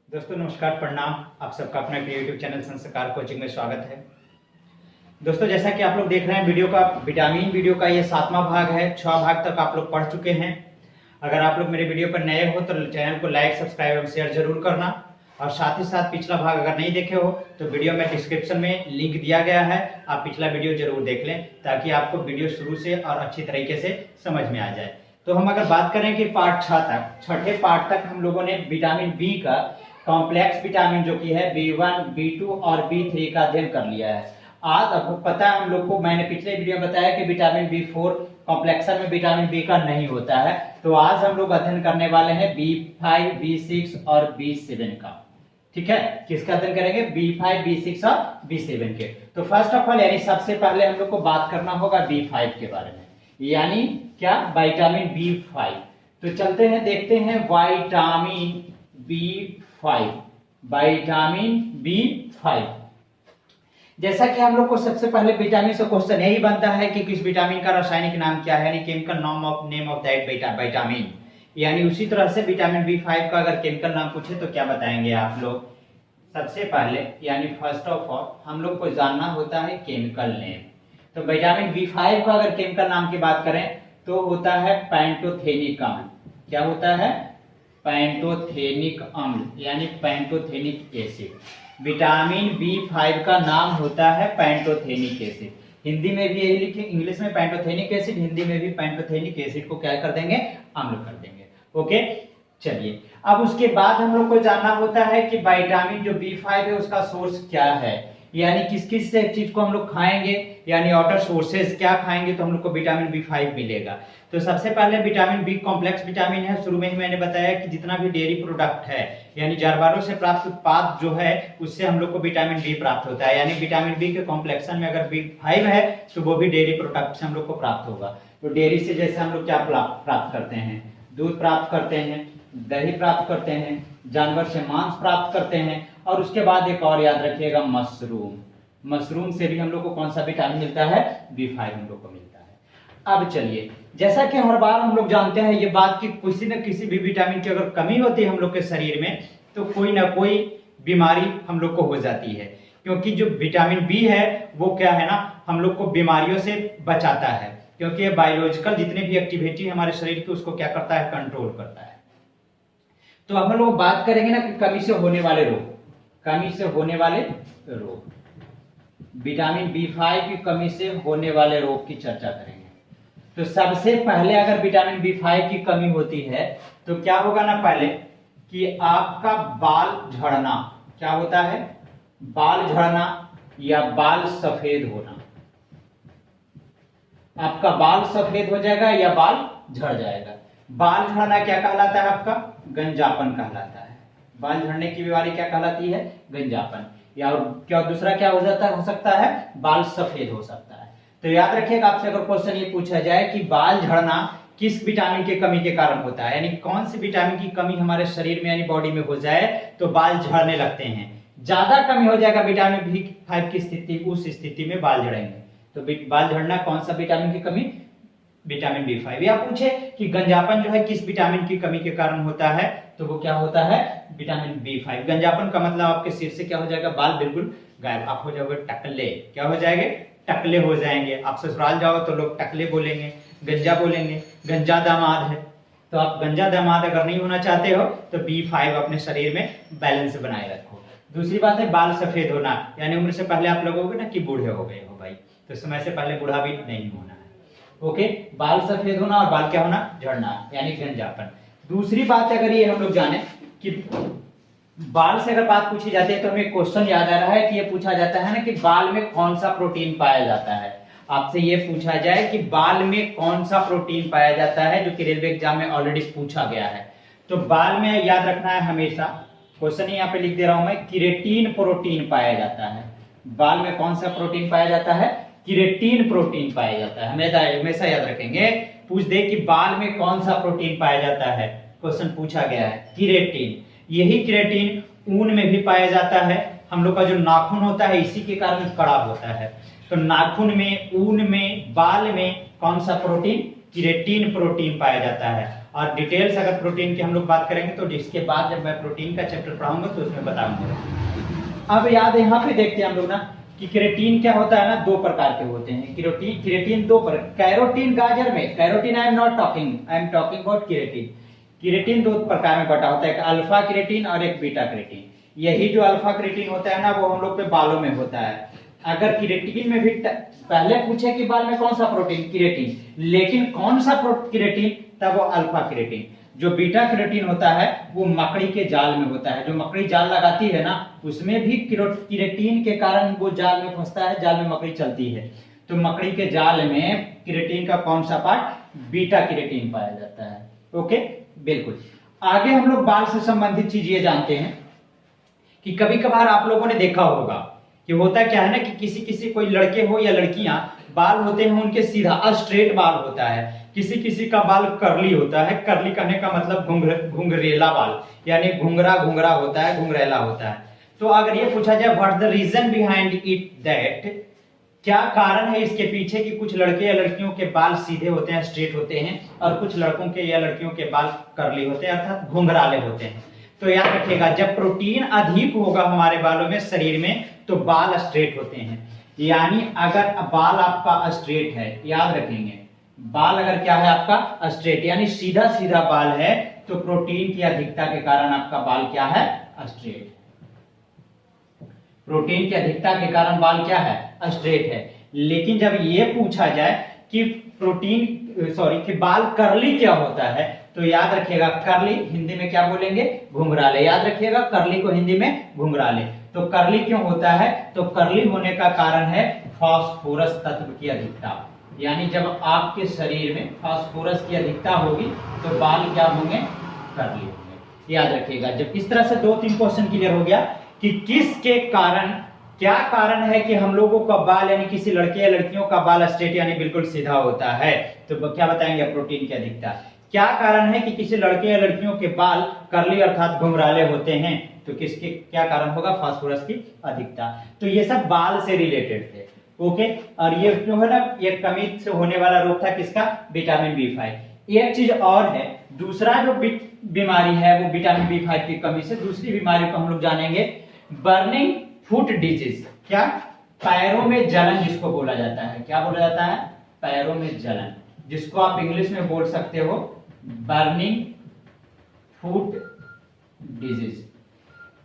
दोस्तों नमस्कार, प्रणाम। आप सबका अपना यूट्यूब चैनल संस्कार कोचिंग में स्वागत है। दोस्तों जैसा कि आप लोग देख रहे हैं वीडियो का विटामिन वीडियो का ये 7वां भाग है। 6 भाग तक आप लोग पढ़ चुके हैं। अगर आप लोग मेरे वीडियो पर नए हो तो चैनल को लाइक सब्सक्राइब और शेयर जरूर करना, और साथ ही साथ पिछला भाग अगर नहीं देखे हो तो वीडियो में डिस्क्रिप्शन में लिंक दिया गया है, आप पिछला वीडियो जरूर देख लें ताकि आपको वीडियो शुरू से और अच्छी तरीके से समझ में आ जाए। तो हम अगर बात करें कि पार्ट 6 तक, छठे पार्ट तक हम लोगों ने विटामिन बी का कॉम्प्लेक्स विटामिन जो कि है B1, B2 और B3 का अध्ययन कर लिया है। आज आपको पता है हम लोग को, मैंने पिछले वीडियो में बताया कि विटामिन B4 कॉम्प्लेक्सन में विटामिन बी का नहीं होता है। तो आज हम लोग अध्ययन करने वाले हैं B5, B6 और B7 का। ठीक है, किसका अध्ययन करेंगे? B5, B6 और B7 के। तो फर्स्ट ऑफ ऑल यानी सबसे पहले हम लोग को बात करना होगा B5 के बारे में, यानी क्या? Vitamin B5। तो चलते हैं देखते हैं विटामिन B5। विटामिन B5, जैसा कि हम लोग को सबसे पहले विटामिन से क्वेश्चन यही बनता है कि किस विटामिन का रासायनिक नाम क्या है, यानी chemical name of that vitamin. यानी उसी तरह से विटामिन B5 का अगर केमिकल नाम पूछे तो क्या बताएंगे आप लोग? सबसे पहले यानी फर्स्ट ऑफ ऑल हम लोग को जानना होता है केमिकल नेम। तो विटामिन B5 का अगर केमिकल नाम की बात करें तो होता है पैंटोथेनिक अम्ल। क्या होता है? पैंटोथेनिक अम्ल यानी पैंटोथेनिक एसिड। विटामिन B5 का नाम होता है पैंटोथेनिक एसिड। हिंदी में भी यही लिखे, इंग्लिश में पैंटोथेनिक एसिड, हिंदी में भी पैंटोथेनिक एसिड को क्या कर देंगे? अम्ल कर देंगे। ओके, चलिए अब उसके बाद हम लोग को जानना होता है कि विटामिन जो B5 है उसका सोर्स क्या है, यानी किस किस से चीज को हम लोग खाएंगे, यानी अदर सोर्सेज क्या खाएंगे तो हम लोग को विटामिन B5 मिलेगा। तो सबसे पहले विटामिन बी कॉम्प्लेक्स विटामिन है। शुरू में ही मैंने बताया कि जितना भी डेयरी प्रोडक्ट है यानी जानवरों से प्राप्त उत्पाद जो है उससे हम लोग को विटामिन बी प्राप्त होता है। यानी विटामिन बी के कॉम्प्लेक्शन में अगर B5 है तो वो भी डेयरी प्रोडक्ट से हम लोग को प्राप्त होगा। तो डेयरी से जैसे हम लोग क्या प्राप्त करते हैं? दूध प्राप्त करते हैं, दही प्राप्त करते हैं, जानवर से मांस प्राप्त करते हैं, और उसके बाद एक और याद रखिएगा, मशरूम से भी हम लोग को कौन सा विटामिन मिलता है? B5 हम लोग को मिलता है। अब चलिए, जैसा कि हर बार हम लोग जानते हैं ये बात कि किसी न किसी भी विटामिन की अगर कमी होती है हम लोग के शरीर में तो कोई ना कोई बीमारी हम लोग को हो जाती है, क्योंकि जो विटामिन बी है वो क्या है ना, हम लोग को बीमारियों से बचाता है, क्योंकि ये बायोलॉजिकल जितने भी एक्टिविटी हमारे शरीर की उसको क्या करता है? कंट्रोल करता है। तो अब हम लोग बात करेंगे ना कि कमी से होने वाले रोग, कमी से होने वाले रोग, विटामिन B5 की कमी से होने वाले रोग की चर्चा करेंगे। तो सबसे पहले अगर विटामिन B5 की कमी होती है तो क्या होगा ना, पहले कि आपका बाल झड़ना। क्या होता है? बाल झड़ना या बाल सफेद होना। आपका बाल सफेद हो जाएगा या बाल झड़ जाएगा। बाल झड़ना क्या कहलाता है? आपका गंजापन कहलाता है। बाल झड़ने की बीमारी क्या कहलाती है? गंजापन। या क्या दूसरा क्या हो सकता है? बाल सफेद हो सकता है। तो याद रखिएगा, आपसे अगर क्वेश्चन ये पूछा जाए कि बाल झड़ना किस विटामिन की कमी के कारण होता है, यानी कौन सी विटामिन की कमी हमारे शरीर में यानी बॉडी में हो जाए तो बाल झड़ने लगते हैं। ज्यादा कमी हो जाएगा विटामिन B5 की स्थिति, उस स्थिति में बाल झड़ेंगे। तो बाल झड़ना कौन सा विटामिन की कमी? Vitamin B5। या पूछे कि गंजापन जो है किस विटामिन की कमी के कारण होता है तो वो क्या होता है? Vitamin B5। गंजापन का मतलब आपके सिर से क्या हो जाएगा? बाल बिल्कुल गायब, आप हो जाओगे टकले। क्या हो जाएंगे? टकले हो जाएंगे। आप ससुराल जाओ तो लोग टकले बोलेंगे, गंजा बोलेंगे, गंजा दामाद है। तो आप गंजा दामाद अगर नहीं होना चाहते हो तो B5 अपने शरीर में बैलेंस बनाए रखो। दूसरी बात है बाल सफेद होना, यानी उम्र से पहले आप लगोगे ना कि बूढ़े हो गए हो भाई, तो समय से पहले बूढ़ा भी नहीं होना है। ओके, बाल सफेद होना और बाल क्या होना? झड़ना, यानी गंजापन। दूसरी बात अगर ये हम लोग जाने कि बाल से अगर बात पूछी जाती है तो हमें क्वेश्चन याद आ रहा है कि ये पूछा जाता है ना कि बाल में कौन सा प्रोटीन पाया जाता है। आपसे ये पूछा जाए कि बाल में कौन सा प्रोटीन पाया जाता है, जो कि रेलवे एग्जाम में ऑलरेडी पूछा गया है। तो बाल में याद रखना है हमेशा, क्वेश्चन यहाँ पे लिख दे रहा हूं मैं, केराटिन प्रोटीन पाया जाता है। बाल में कौन सा प्रोटीन पाया जाता है? केराटिन प्रोटीन पाया जाता है। हमेशा याद रखेंगे, पूछ दे कि बाल में कौन सा प्रोटीन पाया जाता है, क्वेश्चन पूछा गया है केराटिन। यही केराटिन ऊन में भी पाया जाता है। हम लोग का जो नाखून होता है इसी के कारण कड़ा होता है। तो नाखून में, ऊन में, बाल में कौन सा प्रोटीन? केराटिन प्रोटीन पाया जाता है। और डिटेल्स अगर प्रोटीन की हम लोग बात करेंगे तो जिसके बाद जब मैं प्रोटीन का चैप्टर पढ़ाऊंगा तो उसमें बताऊंगा। अब याद है यहाँ पे देखते हैं हम लोग ना कि केराटिन क्या होता है ना, दो प्रकार के होते हैं। केराटिन दो पर कैरोटीन गाजर में, carotene I am not talking, I am talking about keratin. Keratin दो प्रकार में बटा होता है, एक अल्फा केराटिन और एक बीटा केराटिन। यही जो अल्फा केराटिन होता है ना वो हम लोग के बालों में होता है। अगर केराटिन में भी पहले पूछे कि बाल में कौन सा प्रोटीन, केराटिन, लेकिन कौन सा केराटिन, तब वो अल्फा केराटिन। जो बीटा केराटिन होता है वो मकड़ी के जाल में होता है। जो मकड़ी जाल लगाती है ना उसमें भी केराटिन के कारण वो जाल में फंसता है, जाल में मकड़ी चलती है। तो मकड़ी के जाल में केराटिन का कौन सा पार्ट, बीटा केराटिन पाया जाता है। ओके, बिल्कुल। आगे हम लोग बाल से संबंधित चीज ये जानते हैं कि कभी कभार आप लोगों ने देखा होगा कि होता क्या है ना कि किसी किसी कोई लड़के हो या लड़कियां बाल होते हैं उनके सीधा स्ट्रेट बाल होता है, किसी किसी का बाल कर्ली होता है। कर्ली कहने का मतलब घुंघरेला बाल, यानी घुंघरा घुंघरा होता है, घुंघरेला होता है। तो अगर ये पूछा जाए what the reason behind it, that क्या कारण है इसके पीछे कि कुछ लड़के या लड़कियों के बाल सीधे होते हैं, स्ट्रेट होते हैं, और कुछ लड़कों के या लड़कियों के बाल कर्ली होते हैं अर्थात घुंघराले होते हैं। तो याद रखिएगा जब प्रोटीन अधिक होगा हमारे बालों में, शरीर में, तो बाल स्ट्रेट होते हैं। यानी अगर बाल आपका स्ट्रेट है, याद रखेंगे बाल अगर क्या है आपका स्ट्रेट यानी सीधा सीधा बाल है, तो प्रोटीन की अधिकता के कारण आपका बाल क्या है, स्ट्रेट। प्रोटीन की अधिकता के कारण बाल क्या है, स्ट्रेट है। लेकिन जब ये पूछा जाए कि कि बाल कर्ली क्या होता है, तो याद रखिएगा कर्ली हिंदी में क्या बोलेंगे, घुंघराले। याद रखिएगा कर्ली को हिंदी में घुंघराले। तो कर्ली क्यों होता है, तो कर्ली होने का कारण है फास्फोरस तत्व की अधिकता। यानी जब आपके शरीर में फास्फोरस की अधिकता होगी तो बाल क्या होंगे, कर्ली होंगे। याद रखिएगा जब इस तरह से 2-3 क्वेश्चन क्लियर हो गया कि किसके कारण, क्या कारण है कि हम लोगों का बाल यानी किसी लड़के या लड़कियों का बाल स्ट्रेट यानी बिल्कुल सीधा होता है, तो क्या बताएंगे, प्रोटीन की अधिकता। क्या कारण है कि किसी लड़के या लड़कियों के बाल कर्ली अर्थात घुंघराले होते हैं, तो किसके क्या कारण होगा, फास्फोरस की अधिकता। तो ये सब बाल से रिलेटेड थे। ओके, और ये जो है ना ये कमी से होने वाला रोग था किसका, विटामिन B5। एक चीज और है, दूसरा जो बीमारी है वो विटामिन B5 की कमी से, दूसरी बीमारी को हम लोग जानेंगे बर्निंग फुट डिजीज। क्या, पैरों में जलन जिसको बोला जाता है, क्या बोला जाता है, पैरों में जलन, जिसको आप इंग्लिश में बोल सकते हो बर्निंग फुट डिजीज।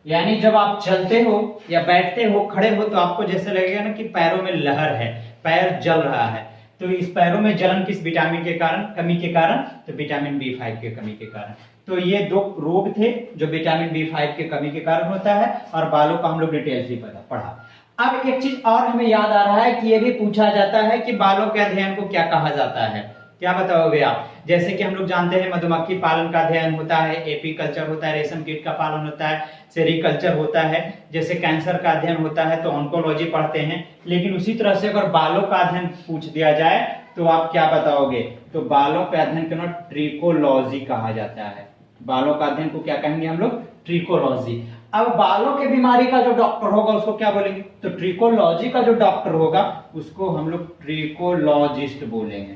यानी जब आप चलते हो या बैठते हो, खड़े हो, तो आपको जैसे लगेगा ना कि पैरों में लहर है, पैर जल रहा है। तो इस पैरों में जलन किस विटामिन के कारण, कमी के कारण, तो विटामिन B5 के कमी के कारण। तो ये दो रोग थे जो विटामिन B5 के कमी के कारण होता है, और बालों का हम लोग डिटेल से पढ़ा। अब एक चीज और हमें याद आ रहा है कि ये भी पूछा जाता है कि बालों के अध्ययन को क्या कहा जाता है, क्या बताओगे आप। जैसे कि हम लोग जानते हैं मधुमक्खी पालन का अध्ययन होता है, एपीकल्चर होता है, रेशम कीट का पालन होता है, सेरीकल्चर होता है, जैसे कैंसर का अध्ययन होता है तो ऑन्कोलॉजी पढ़ते हैं। लेकिन उसी तरह से अगर बालों का अध्ययन पूछ दिया जाए तो आप क्या बताओगे, तो बालों के अध्ययन को ट्रिकोलॉजी कहा जाता है। बालों का अध्ययन को क्या कहेंगे हम लोग, ट्रिकोलॉजी। अब बालों के बीमारी का जो डॉक्टर होगा उसको क्या बोलेंगे, तो ट्रिकोलॉजी का जो डॉक्टर होगा उसको हम लोग ट्रिकोलॉजिस्ट बोलेंगे।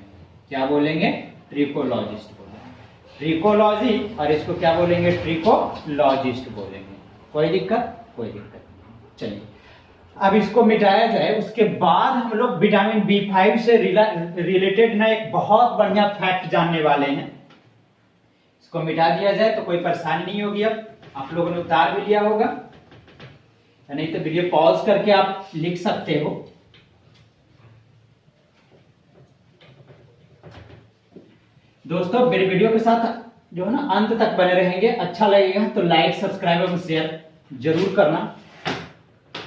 क्या बोलेंगे, ट्रिकोलॉजिस्ट बोलेंगे, ट्रिकोलॉजी, और इसको क्या बोलेंगे, ट्रिकोलॉजिस्ट बोलेंगे। कोई दिक्कत, कोई दिक्कत नहीं। चलिए अब इसको मिटाया जाए, उसके बाद हम लोग विटामिन B5 से रिलेटेड ना एक बहुत बढ़िया फैक्ट जानने वाले हैं। इसको मिटा दिया जाए तो कोई परेशानी नहीं होगी। अब आप लोगों ने उतार भी लिया होगा, नहीं तो वीडियो पॉज करके आप लिख सकते हो। दोस्तों मेरे वीडियो के साथ जो है ना अंत तक बने रहेंगे, अच्छा लगेगा तो लाइक, सब्सक्राइब और शेयर जरूर करना।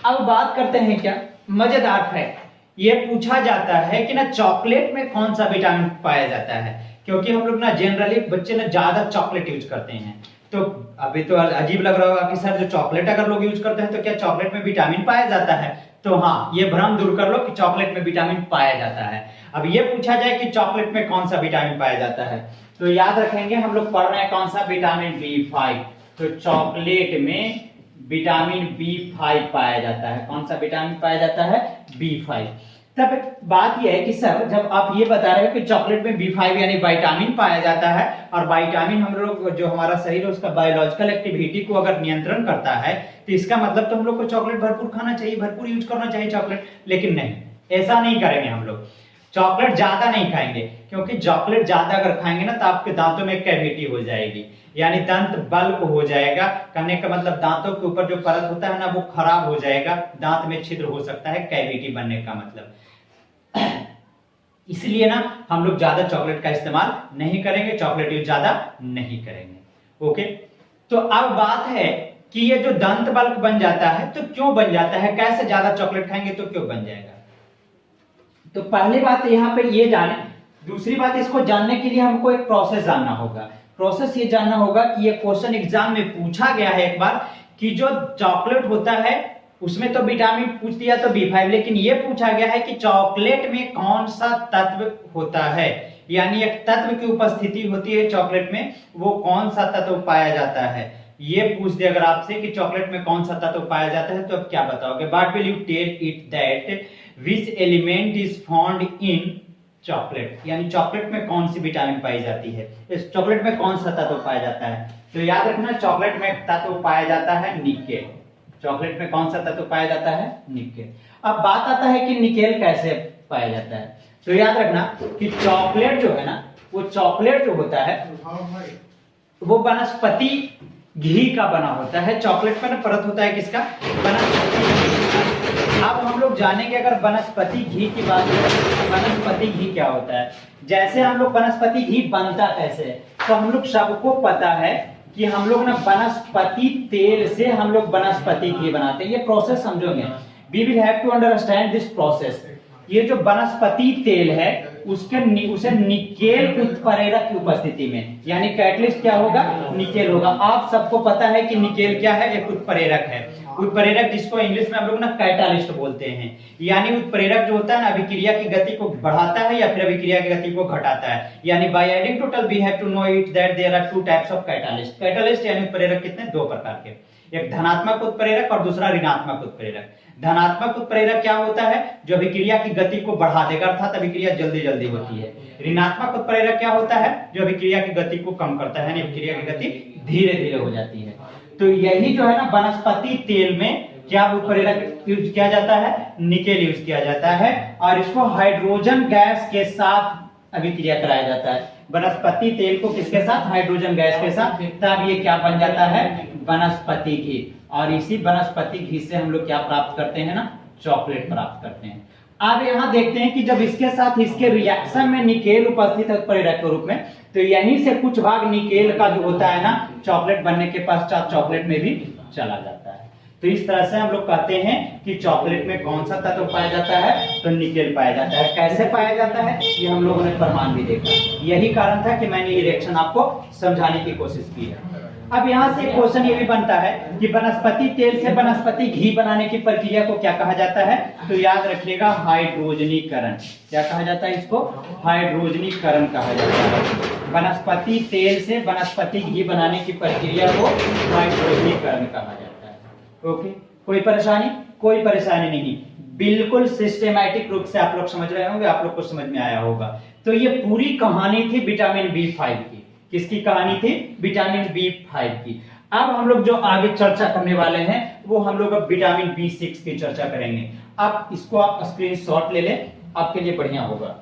अब बात करते हैं क्या, मजेदार फैक्ट। ये पूछा जाता है कि ना चॉकलेट में कौन सा विटामिन पाया जाता है, क्योंकि हम लोग ना जनरली बच्चे ना ज्यादा चॉकलेट यूज करते हैं। तो अभी तो अजीब लग रहा होगा कि सर जो चॉकलेट अगर लोग यूज करते हैं तो क्या चॉकलेट में विटामिन पाया जाता है, तो हाँ ये भ्रम दूर कर लो कि चॉकलेट में विटामिन पाया जाता है। अब ये पूछा जाए कि चॉकलेट में कौन सा विटामिन पाया जाता है, तो याद रखेंगे हम लोग पढ़ रहे हैं कौन सा, विटामिन B5। तो चॉकलेट में विटामिन B5 पाया जाता है। कौन सा विटामिन पाया जाता है, B5। तब बात यह है कि सर जब आप ये बता रहे हो कि चॉकलेट में B5 यानी विटामिन पाया जाता है, और विटामिन हम लोग जो हमारा शरीर है उसका बायोलॉजिकल एक्टिविटी को अगर नियंत्रण करता है, तो इसका मतलब तो हम लोग को चॉकलेट भरपूर खाना चाहिए, भरपूर यूज करना चाहिए चॉकलेट। लेकिन नहीं, ऐसा नहीं करेंगे हम लोग। चॉकलेट ज्यादा नहीं खाएंगे, क्योंकि चॉकलेट ज्यादा अगर खाएंगे ना तो आपके दांतों में कैविटी हो जाएगी, यानी दंत बल्ब हो जाएगा। कहने का मतलब दांतों के ऊपर जो परत होता है ना वो खराब हो जाएगा, दांत में छिद्र हो सकता है, कैविटी बनने का मतलब। इसलिए ना हम लोग ज्यादा चॉकलेट का इस्तेमाल नहीं करेंगे, चॉकलेट यूज ज्यादा नहीं करेंगे। ओके, तो अब बात है कि ये जो दंत बल्ब बन जाता है तो क्यों बन जाता है, कैसे ज्यादा चॉकलेट खाएंगे तो क्यों बन जाएगा। तो पहली बात यहाँ पे ये जाने, दूसरी बात इसको जानने के लिए हमको एक प्रोसेस जानना होगा। प्रोसेस ये जानना होगा कि ये क्वेश्चन एग्जाम में पूछा गया है एक बार कि जो चॉकलेट होता है उसमें तो विटामिन पूछ दिया तो B5, लेकिन ये पूछा गया है कि चॉकलेट में कौन सा तत्व होता है, यानी एक तत्व की उपस्थिति होती है चॉकलेट में, वो कौन सा तत्व पाया जाता है। ये पूछ दे अगर आपसे कि चॉकलेट में कौन सा तत्व पाया जाता है तो आप क्या बताओगे। What will you tell it that which element is found in chocolate, यानी चॉकलेट में कौन सी विटामिन पाई जाती है, इस चॉकलेट में कौन सा तत्व पाया जाता है। तो याद रखना चॉकलेट में तत्व पाया जाता है निकेल। चॉकलेट में कौन सा तत्व पाया जाता है, निकेल। अब बात आता है कि निकेल कैसे पाया जाता है। तो याद रखना कि चॉकलेट जो है ना, वो चॉकलेट जो होता है वो वनस्पति घी का बना होता है। चॉकलेट में ना परत होता है किसका, वनस्पति। अब हम लोग जानेंगे अगर वनस्पति घी की बात करें, वनस्पति घी क्या होता है। जैसे हम लोग वनस्पति घी बनता कैसे है, तो हम लोग सबको पता है कि हम लोग ना वनस्पति तेल से हम लोग वनस्पति घी बनाते हैं। ये प्रोसेस समझोगे, we will have to understand this process. ये जो वनस्पति तेल है उसे निकेल उत्प्रेरक की उपस्थिति में, यानी कैटलिस्ट क्या होगा, निकेल होगा। आप सबको पता है कि निकेल क्या है, एक उत्प्रेरक है। उत्प्रेरक जिसको इंग्लिश में हम लोग ना कैटालिस्ट बोलते हैं, यानी उत्प्रेरक जो होता है ना अभिक्रिया की गति को बढ़ाता है या फिर अभिक्रिया की गति को घटाता है। यानी by adding total we have to know it that there are two types of catalyst. Catalyst यानी उत्प्रेरक कितने, दो प्रकार के, एक धनात्मक उत्प्रेरक और दूसरा ऋणात्मक उत्प्रेरक। धनात्मक उत्प्रेरक क्या होता है, जो अभिक्रिया की गति को बढ़ा देगा, अर्थात अभिक्रिया जल्दी जल्दी होती है। ऋणात्मक उत्प्रेरक क्या होता है, जो अभिक्रिया की गति को कम करता है, अभिक्रिया की गति धीरे धीरे हो जाती है। तो यही जो है ना वनस्पति तेल में क्या उत्प्रेरक यूज किया जाता है, निकेल यूज किया जाता है, और इसको हाइड्रोजन गैस के साथ अभिक्रिया कराया जाता है। वनस्पति तेल को किसके साथ, हाइड्रोजन गैस के साथ, तब ये क्या बन जाता है, वनस्पति घी। और इसी वनस्पति घी से हम लोग क्या प्राप्त करते हैं ना, चॉकलेट प्राप्त करते हैं। अब यहाँ देखते हैं कि जब इसके साथ इसके रिएक्शन में निकेल उपस्थित है उत्प्रेरक के रूप में, तो यहीं से कुछ भाग निकेल का जो होता है ना चॉकलेट बनने के पश्चात चॉकलेट में भी चला जाता है। तो इस तरह से हम लोग कहते हैं कि चॉकलेट में कौन सा तत्व पाया जाता है, तो निकेल पाया जाता है। कैसे पाया जाता है ये हम लोगों ने प्रमाण भी देखा। यही कारण था कि मैंने ये रिएक्शन आपको समझाने की कोशिश की है। अब यहाँ से क्वेश्चन ये भी बनता है कि वनस्पति तेल से वनस्पति घी बनाने की प्रक्रिया को क्या कहा जाता है, तो याद रखिएगा हाइड्रोजनीकरण। क्या कहा जाता है इसको, हाइड्रोजनीकरण कहा जाता है। वनस्पति तेल से वनस्पति घी बनाने की प्रक्रिया को हाइड्रोजनीकरण कहा जाता है। ओके, कोई परेशानी, कोई परेशानी नहीं, बिल्कुल सिस्टेमैटिक रूप से आप लोग समझ रहे होंगे, आप लोग को समझ में आया होगा। तो ये पूरी कहानी थी विटामिन B5 की। किसकी कहानी थी, विटामिन B5 की। अब हम लोग जो आगे चर्चा करने वाले हैं वो हम लोग अब विटामिन B6 की चर्चा करेंगे। अब इसको आप स्क्रीनशॉट ले लें, आपके लिए बढ़िया होगा।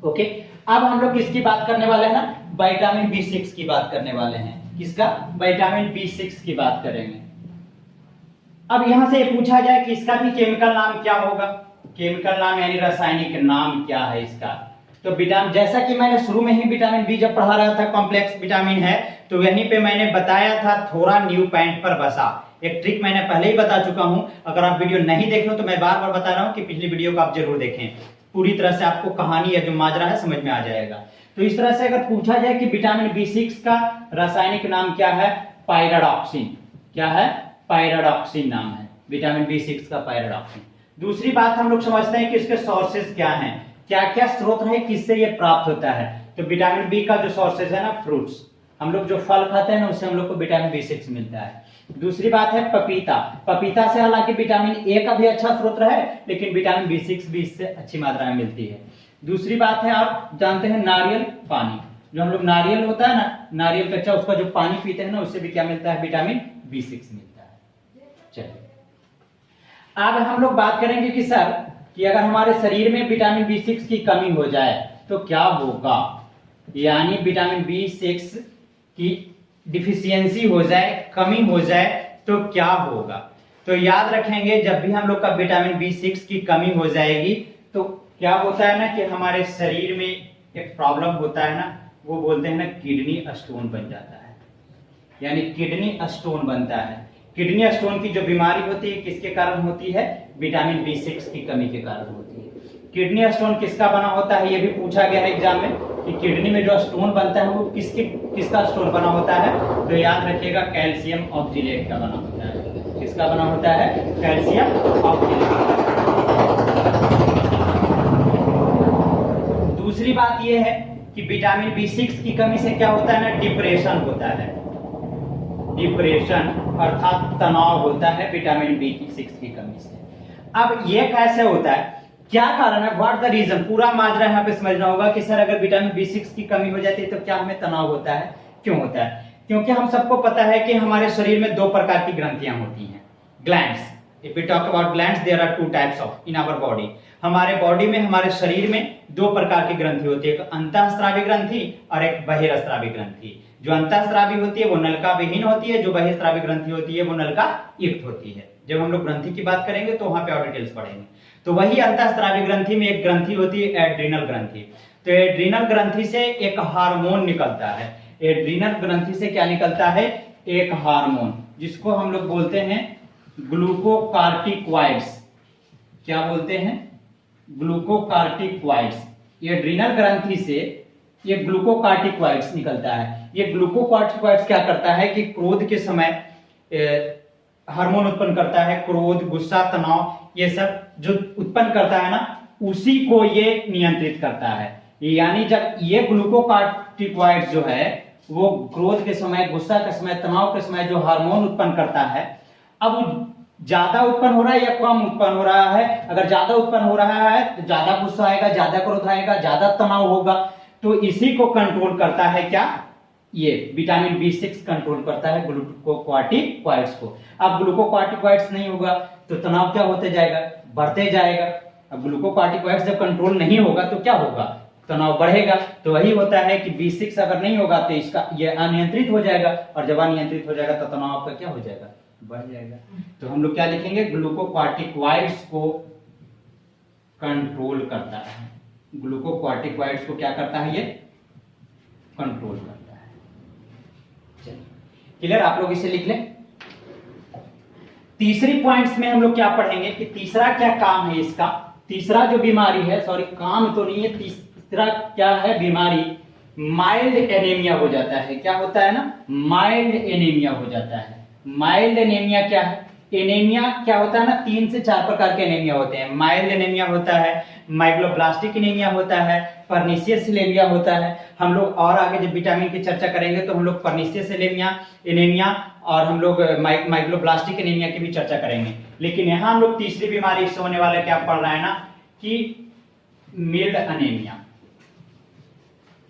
ओके, अब हम लोग किसकी बात करने वाले हैं ना, विटामिन B6 की बात करने वाले हैं। किसका, विटामिन B6 की बात करेंगे। अब यहां से पूछा जाए कि इसका भी केमिकल नाम क्या होगा, केमिकल नाम यानी रासायनिक नाम क्या है इसका। तो विटामिन, जैसा कि मैंने शुरू में ही विटामिन बी जब पढ़ा रहा था कॉम्प्लेक्स विटामिन है, तो यहीं पे मैंने बताया था थोड़ा न्यू पॉइंट पर बसा। एक ट्रिक मैंने पहले ही बता चुका हूं, अगर आप वीडियो नहीं देख रहे हो तो मैं बार बार बता रहा हूं कि पिछली वीडियो को आप जरूर देखें, पूरी तरह से आपको कहानी या जो माजरा है समझ में आ जाएगा। तो इस तरह से अगर पूछा जाए कि विटामिन B6 का रासायनिक नाम क्या है, पायराडॉक्सिन। क्या है, पायराडॉक्सिन नाम है विटामिन B6 का, पायराडॉक्सिन। दूसरी बात हम लोग समझते हैं कि इसके सोर्सेज क्या हैं, क्या क्या स्रोत है, किससे ये प्राप्त होता है। तो विटामिन बी का जो सोर्सेज है ना, फ्रूट्स, हम लोग जो फल खाते हैं ना उससे हम लोग को विटामिन B6 मिलता है। दूसरी बात है पपीता, पपीता से हालांकि विटामिन ए का भी अच्छा स्रोत है, लेकिन विटामिन B6 भी इससे अच्छी मात्रा में मिलती है। दूसरी बात है, आप जानते हैं नारियल पानी, जो हम लोग नारियल होता है ना, नारियल कच्चा, उसका जो पानी पीते हैं ना उससे भी क्या मिलता है, विटामिन B6 मिलता है। चलिए अब हम लोग बात करेंगे कि सर कि अगर हमारे शरीर में विटामिन B6 की कमी हो जाए तो क्या होगा, यानी विटामिन B6 की डिफिशियंसी हो जाए, कमी हो जाए तो क्या होगा। तो याद रखेंगे जब भी हम लोग का विटामिन B6 की कमी हो जाएगी तो क्या होता है ना कि हमारे शरीर में एक प्रॉब्लम होता है ना, वो बोलते हैं ना किडनी स्टोन बन जाता है, यानी किडनी स्टोन बनता है। किडनी स्टोन की जो बीमारी होती है किसके कारण होती है, विटामिन B6 की कमी के कारण होती है। किडनी स्टोन किसका बना होता है, ये भी पूछा गया है एग्जाम में कि किडनी में जो स्टोन बनता है वो किसका स्टोन बना होता है, तो याद रखिएगा कैल्शियम ऑक्जेलेट का बना होता है। किसका बना होता है, कैल्शियम ऑक्जेलेट। दूसरी बात ये है कि विटामिन B6 की कमी से क्या होता है ना, डिप्रेशन होता है। डिप्रेशन अर्थात तनाव होता है विटामिन B6 की कमी से। अब ये कैसे होता है, क्या कारण है, व्हाट द रीजन, पूरा माजरा यहाँ पे समझना होगा कि सर अगर विटामिन B6 की कमी हो जाती है तो क्या हमें तनाव होता है, क्यों होता है। क्योंकि हम सबको पता है कि हमारे शरीर में दो प्रकार की ग्रंथियां होती हैं, glands. If we talk about glands, there are two types of in our body. हमारे बॉडी में, हमारे शरीर में दो प्रकार की ग्रंथि होती है, एक अंतःस्रावी ग्रंथि और एक बहिःस्रावी ग्रंथि। जो अंतःस्रावी होती है वो नलिका विहीन होती है, जो बहिःस्रावी ग्रंथि होती है वो नलिका युक्त होती है। जब हम लोग ग्रंथि की बात करेंगे तो वहां पे और डिटेल्स पढ़ेंगे। तो वही अंतःस्रावी ग्रंथि में एक ग्रंथि होती है एड्रिनल ग्रंथि। तो एड्रिनल ग्रंथि से एक हार्मोन निकलता है। एड्रिनल ग्रंथि से क्या निकलता है, एक हार्मोन, जिसको हम लोग बोलते हैं ग्लूकोकार्टिकॉइड्स। क्या बोलते हैं, ग्लूकोकार्टिकॉइड्स। ये एड्रिनल ग्रंथि से ये ग्लूकोकार्टिकॉइड्स निकलता है। ये ग्लूकोकार्टिकॉइड्स क्या करता है कि क्रोध के समय हार्मोन उत्पन्न करता है, क्रोध, गुस्सा, तनाव, ये सब जो उत्पन्न करता है ना, उसी को ये नियंत्रित करता है। यानी जब ये ग्लूकोकार्टिकॉइड्स जो है वो क्रोध के समय, गुस्सा के समय, तनाव के समय जो हार्मोन उत्पन्न करता है, अब ज्यादा उत्पन्न हो रहा है या कम उत्पन्न हो रहा है। अगर ज्यादा उत्पन्न हो रहा है तो ज्यादा गुस्सा आएगा, ज्यादा क्रोध आएगा, ज्यादा तनाव होगा। तो इसी को कंट्रोल करता है क्या, ये विटामिन B6 कंट्रोल करता है ग्लूकोकार्टिकॉइड्स को। अब ग्लूकोकार्टिकॉइड्स नहीं होगा तो तनाव क्या होते जाएगा, बढ़ते जाएगा। अब ग्लूकोकार्टिकॉइड्स जब कंट्रोल नहीं होगा तो क्या होगा, तनाव बढ़ेगा। तो वही होता है कि B6 अगर नहीं होगा तो इसका ये अनियंत्रित हो जाएगा, और जब अनियंत्रित हो जाएगा तो तनाव आपका क्या हो जाएगा, बढ़ जाएगा। तो हम लोग क्या लिखेंगे, ग्लूकोकार्टिकॉइड्स को कंट्रोल करता है। ग्लूकोकार्टिकॉइड्स को क्या करता है, ये कंट्रोल करता है। चलिए क्लियर, आप लोग इसे लिख लें। तीसरी पॉइंट्स में हम लोग क्या पढ़ेंगे कि तीसरा क्या काम है इसका, तीसरा जो बीमारी है, सॉरी काम तो नहीं है, तीसरा क्या है बीमारी, माइल्ड एनीमिया हो जाता है। क्या होता है ना, माइल्ड एनीमिया हो जाता है। माइल्ड एनीमिया क्या है, एनीमिया क्या होता है ना, 3 से 4 प्रकार के एनीमिया होते हैं। माइल्ड एनीमिया होता है, माइग्लोब्लास्टिक एनीमिया होता है, पर्निशियस एनीमिया होता है। हम लोग और आगे जब विटामिन की चर्चा करेंगे तो हम लोग पर्निशियस एनीमिया और हम लोग माइग्लोब्लास्टिक एनीमिया की भी चर्चा करेंगे। लेकिन यहाँ हम लोग तीसरी बीमारी इससे होने वाला क्या पढ़ रहा है ना कि मिल्ड अनीमिया।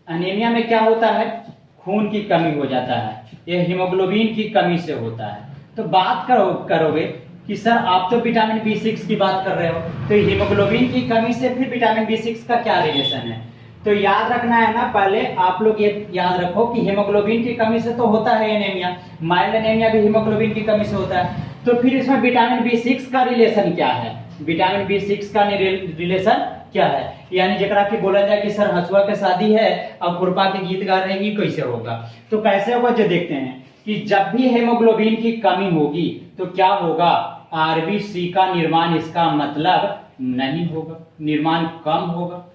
अनीमिया में क्या होता है, खून की कमी हो जाता है, यह हीमोग्लोबिन की कमी से होता है। तो बात करोगे कि सर आप तो विटामिन B6 की बात कर रहे हो, तो हीमोग्लोबिन की कमी से फिर विटामिन B6 का क्या रिलेशन है। तो याद रखना है ना, पहले आप लोग ये याद रखो कि हीमोग्लोबिन की कमी से तो होता है एनीमिया, माइल्ड एनीमिया भी हीमोग्लोबिन की कमी से होता है। तो फिर इसमें विटामिन B6 का रिलेशन क्या है, विटामिन B6 का रिलेशन क्या है। यानी जरा की बोला जाए कि सर हसुआ के शादी है अब खुरपा के गीत गा रहे हैं, कैसे होगा। तो कैसे होगा जो देखते हैं कि जब भी हेमोग्लोबिन की कमी होगी तो क्या होगा, आरबीसी का निर्माण इसका मतलब नहीं होगा, निर्माण कम होगा।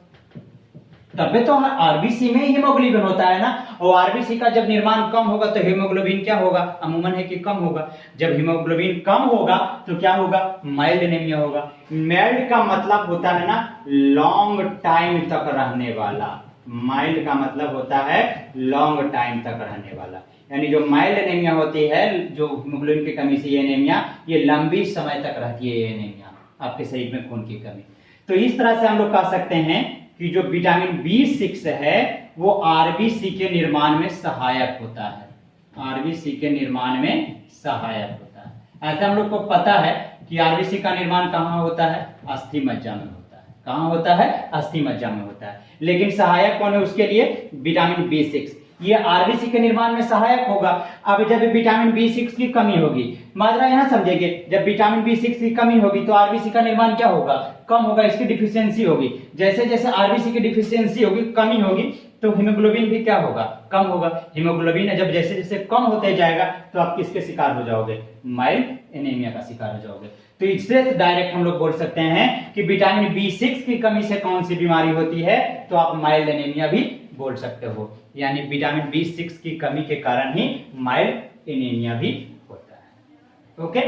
तब तो आरबीसी में हीमोग्लोबिन होता है ना, और आरबीसी का जब निर्माण कम होगा तो हीमोग्लोबिन क्या होगा, अमूमन है कि कम होगा। जब हीमोग्लोबिन कम होगा तो क्या होगा, माइल्ड एनीमिया होगा। माइल्ड का मतलब होता है ना लॉन्ग टाइम तक रहने वाला, माइल्ड का मतलब होता है लॉन्ग टाइम तक रहने वाला, यानी जो माइल्ड एनीमिया होती है, जो हीमोग्लोबिन की कमी से ये एनीमिया, ये लंबी समय तक रहती है ये एनीमिया, आपके शरीर में खून की कमी। तो इस तरह से हम लोग कह सकते हैं कि जो विटामिन B6 है वो आरबीसी के निर्माण में सहायक होता है, आरबीसी के निर्माण में सहायक होता है। ऐसा हम लोग को पता है कि आरबीसी का निर्माण कहाँ होता है, अस्थि मज्जा में होता है। कहाँ होता है, अस्थि मज्जा में होता है। लेकिन सहायक कौन है उसके लिए, विटामिन B6, ये आरबीसी के निर्माण में सहायक होगा। अब जब विटामिन B6 की कमी होगी, मात्रा यहां समझेंगे, जब विटामिन B6 की कमी होगी तो आरबीसी का निर्माण क्या होगा, कम होगा, इसकी डिफिशियंसी होगी। जैसे जैसे आरबीसी की डिफिशियंसी होगी, कमी होगी, तो हीमोग्लोबिन भी क्या होगा, कम होगा। हीमोग्लोबिन जब जैसे जैसे कम होते जाएगा तो आप किसके शिकार हो जाओगे, माइल्ड एनीमिया का शिकार हो जाओगे। तो इससे डायरेक्ट हम लोग बोल सकते हैं कि विटामिन B6 की कमी से कौन सी बीमारी होती है, तो आप माइल्ड एनीमिया भी बोल सकते हो। यानी विटामिन B6 की कमी के कारण ही माइल्ड एनीमिया भी होता है। ओके,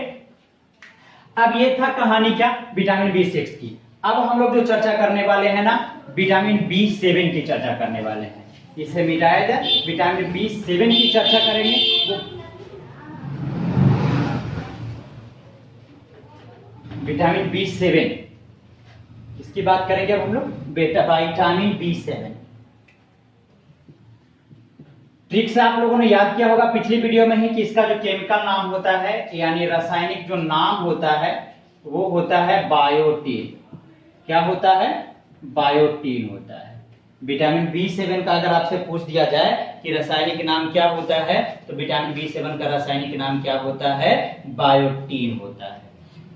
अब ये था कहानी क्या, विटामिन B6 की। अब हम लोग जो चर्चा करने वाले हैं ना, विटामिन B7 की चर्चा करने वाले हैं। इसे मिटाया जाए, विटामिन B7 की चर्चा करेंगे। विटामिन B7 इसकी बात करेंगे अब हम लोग, विटामिन B7। ठीक से आप लोगों ने याद किया होगा पिछली वीडियो में ही कि इसका जो केमिकल नाम होता है, यानी रासायनिक जो नाम होता है वो होता है बायोटीन। क्या होता है, बायोटीन होता है। विटामिन B7 का अगर आपसे पूछ दिया जाए कि रासायनिक नाम क्या होता है, तो विटामिन B7 का रासायनिक नाम क्या होता है, बायोटीन होता है।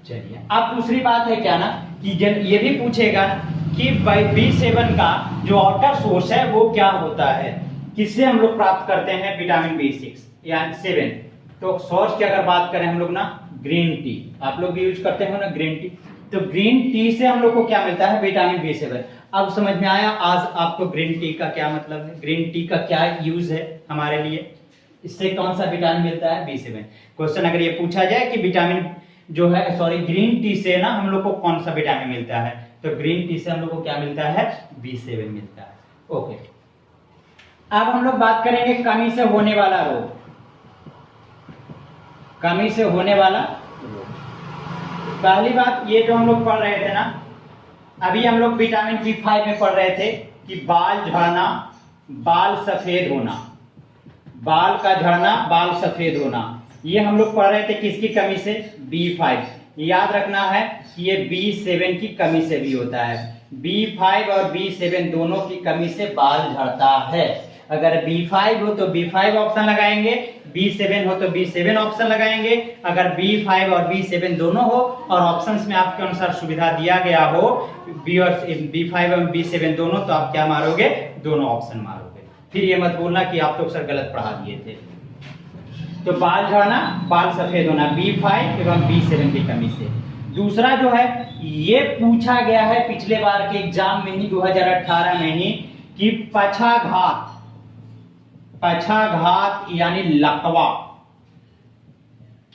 चलिए, अब दूसरी बात है क्या ना, कि ये भी पूछेगा कि B7 का जो आउटर सोर्स है वो क्या होता है, किससे हम लोग प्राप्त करते हैं विटामिन B6 यानी 7। तो सोर्स की अगर बात करें हम लोग ना, ग्रीन टी, आप लोग भी यूज करते हो ना ग्रीन टी, तो ग्रीन टी से हम लोग को क्या मिलता है, विटामिन B7। अब समझ में आया आज आपको ग्रीन टी का क्या मतलब है, ग्रीन टी का क्या यूज है हमारे लिए, इससे कौन सा विटामिन मिलता है, B7। क्वेश्चन अगर ये पूछा जाए कि विटामिन जो है, सॉरी, ग्रीन टी से ना हम लोग को कौन सा विटामिन मिलता है, तो ग्रीन टी से हम लोग को क्या मिलता है, B7 मिलता है। ओके, अब हम लोग बात करेंगे कमी से होने वाला रोग, कमी से होने वाला रोग। पहली बात ये जो हम लोग पढ़ रहे थे ना, अभी हम लोग विटामिन B5 में पढ़ रहे थे कि बाल झड़ना, बाल सफेद होना, बाल का झड़ना, बाल सफेद होना, ये हम लोग पढ़ रहे थे किसकी कमी से, B5। याद रखना है कि ये B7 की कमी से भी होता है। B5 और B7 दोनों की कमी से बाल झड़ता है। अगर B5 हो तो B5 ऑप्शन लगाएंगे, B7 हो तो B7 ऑप्शन लगाएंगे। अगर B5 और B7 दोनों हो और ऑप्शंस में आपके अनुसार सुविधा दिया गया हो B5 और B7 दोनों, तो आप क्या मारोगे, दोनों ऑप्शन मारोगे। फिर ये मत बोलना कि आप तो सर गलत पढ़ा दिए थे। तो बाल झड़ना, बाल सफेद होना, B5 एवं B7 की कमी से। दूसरा जो है, ये पूछा गया है पिछले बार के एग्जाम में ही, 2018 में ही, कि पक्षाघात, पक्षाघात यानी लकवा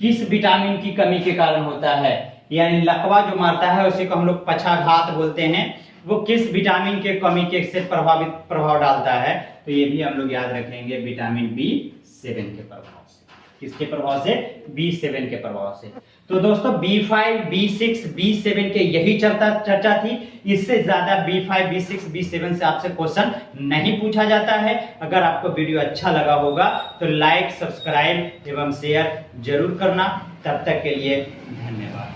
किस विटामिन की कमी के कारण होता है, यानी लकवा जो मारता है उसी को हम लोग पक्षाघात बोलते हैं, वो किस विटामिन के कमी के से प्रभाव डालता है, तो ये भी हम लोग याद रखेंगे, विटामिन B7 के प्रभाव से। किसके प्रभाव से, B7 के प्रभाव से। तो दोस्तों B5, B6, B7 के यही चर्चा थी। इससे ज्यादा B5, B6, B7 से आपसे क्वेश्चन नहीं पूछा जाता है। अगर आपको वीडियो अच्छा लगा होगा तो लाइक, सब्सक्राइब एवं शेयर जरूर करना। तब तक के लिए धन्यवाद।